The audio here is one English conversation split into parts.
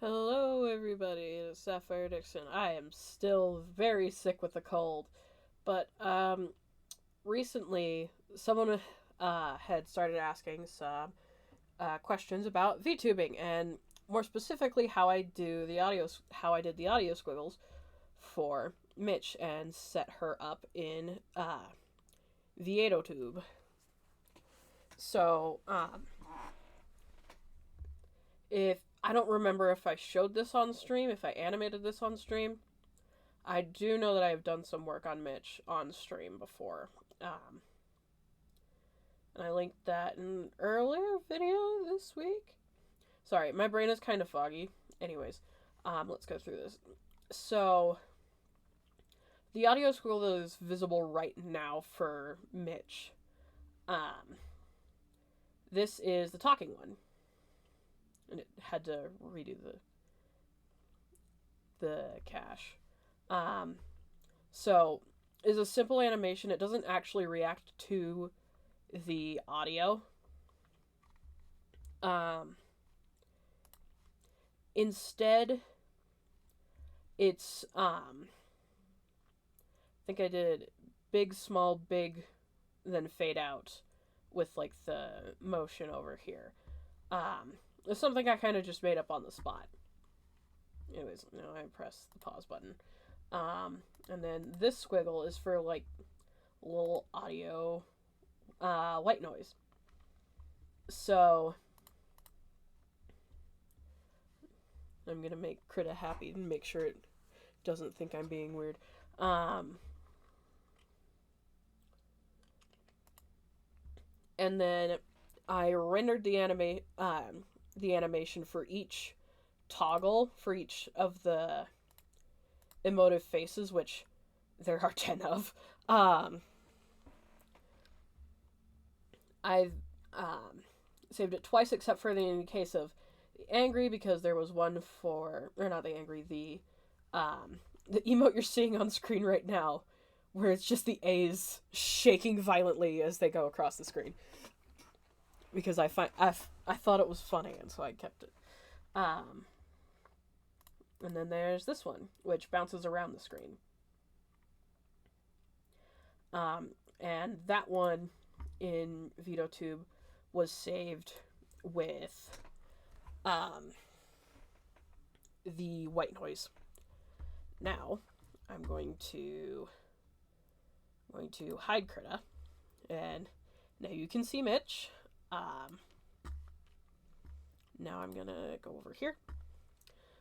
Hello, everybody. It's Sapphire Dicson. I am still very sick with a cold, but recently someone had started asking some questions about VTubing and more specifically how I did the audio squiggles for Mitch and set her up in Veadotube. So if I don't remember if I showed this on stream, if I animated this on stream. I do know that I've done some work on Mitch on stream before. And I linked that in an earlier video this week. Sorry, my brain is kind of foggy. Anyways, let's go through this. So, the audio squiggle that is visible right now for Mitch. This is the talking one. And it had to redo the cache. So is a simple animation. It doesn't actually react to the audio. Instead, it's I think I did big, small, big, then fade out with like the motion over here. It's something I kind of just made up on the spot. Anyways, now I press the pause button. And then this squiggle is for like little audio white noise. So I'm gonna make Krita happy and make sure it doesn't think I'm being weird. And then I rendered the animation for each toggle for each of the emotive faces, which there are 10 of. I've saved it twice, except for in the case of the angry, because there was one for, or not the angry, the emote you're seeing on screen right now, where it's just the A's shaking violently as they go across the screen. Because I thought it was funny, and so I kept it. And then there's this one, which bounces around the screen. And that one in Veadotube was saved with the white noise. Now I'm going to hide Krita, and now you can see Mitch. Now I'm gonna go over here.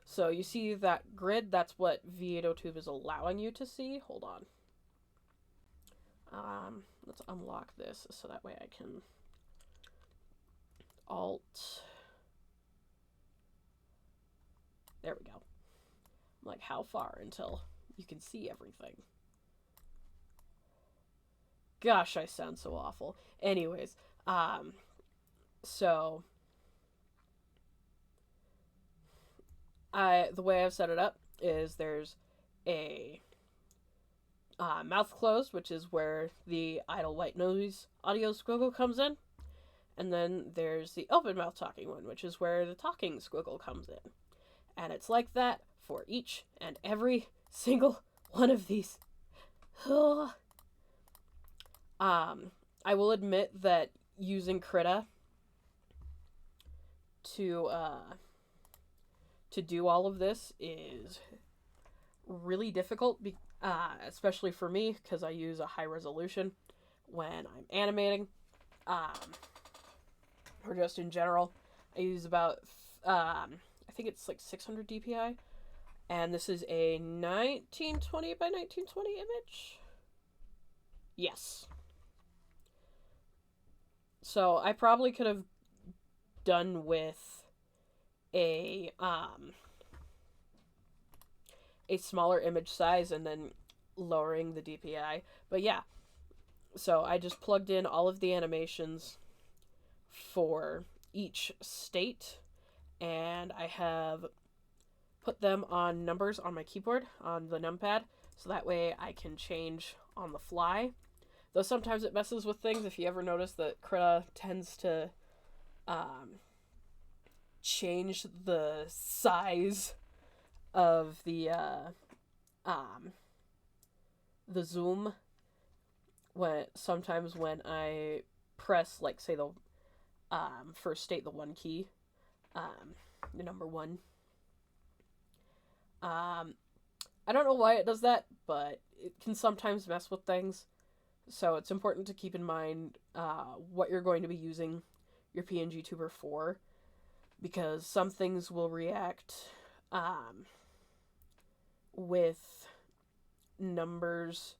So you see that grid? That's what Veadotube is allowing you to see. Hold on. Let's unlock this so that way I can Alt. There we go. I'm like, how far until you can see everything? Gosh, I sound so awful. Anyways, so the way I've set it up is there's a mouth closed, which is where the idle white noise audio squiggle comes in, and then there's the open mouth talking one, which is where the talking squiggle comes in, and it's like that for each and every single one of these. I will admit that using Krita to do all of this is really difficult, especially for me, because I use a high resolution when I'm animating, or just in general. I use about, I think it's like 600 DPI, and this is a 1920 by 1920 image. Yes. So I probably could have done with a smaller image size and then lowering the DPI. But yeah, so I just plugged in all of the animations for each state, and I have put them on numbers on my keyboard, on the numpad, so that way I can change on the fly. Though sometimes it messes with things. If you ever notice that Krita tends to change the size of the zoom sometimes when I press, like, say the first state, the 1 key, the number 1. I don't know why it does that, but it can sometimes mess with things. So it's important to keep in mind what you're going to be using your PNG tuber for, because some things will react with numbers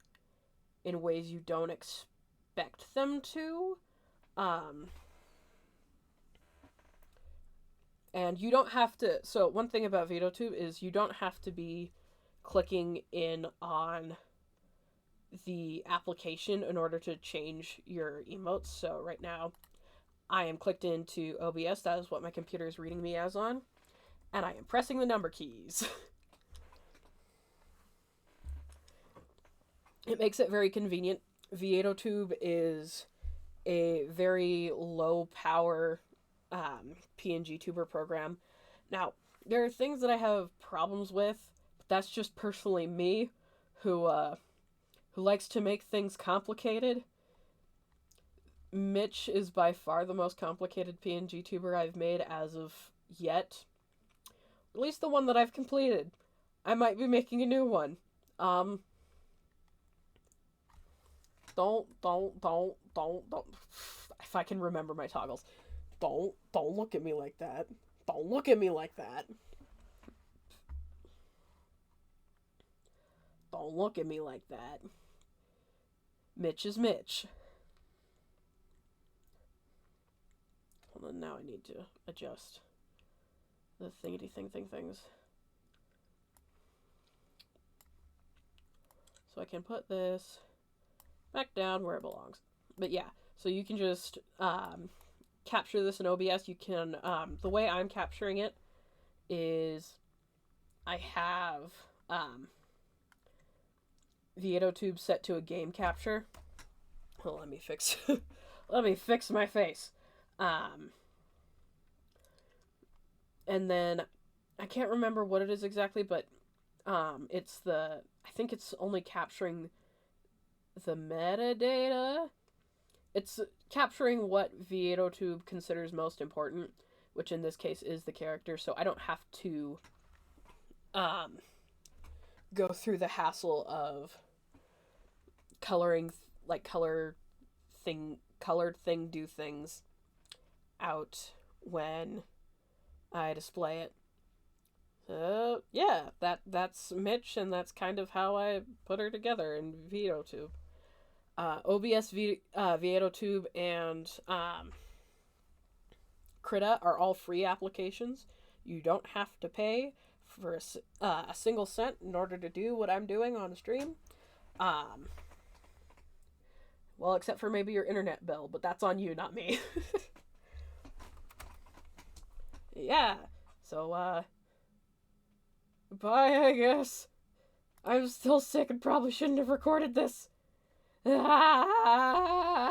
in ways you don't expect them to. And you don't have to... So one thing about Veadotube is you don't have to be clicking in on the application in order to change your emotes. So right now, I am clicked into OBS. That is what my computer is reading me as on. And I am pressing the number keys. It makes it very convenient. Veadotube is a very low power PNG tuber program. Now, there are things that I have problems with, but that's just personally me, who likes to make things complicated. Mitch is by far the most complicated PNG tuber I've made as of yet. At least the one that I've completed. I might be making a new one. Don't. If I can remember my toggles. Don't look at me like that. Don't look at me like that. Don't look at me like that. Mitch is Mitch. Hold on, now I need to adjust the things. So I can put this back down where it belongs. But yeah, so you can just capture this in OBS. You can, the way I'm capturing it is I have Veadotube set to a game capture. Well, let me fix my face. And then I can't remember what it is exactly, but I think it's only capturing the metadata. It's capturing what Veadotube considers most important, which in this case is the character, so I don't have to go through the hassle of coloring, like, colored thing do things out when I display it. So yeah, that's Mitch, and that's kind of how I put her together in Veadotube. OBS, Veadotube, and Krita are all free applications. You don't have to pay for a single cent in order to do what I'm doing on stream. Well, except for maybe your internet bill, but that's on you, not me. Yeah, so, bye, I guess. I'm still sick and probably shouldn't have recorded this. Ah!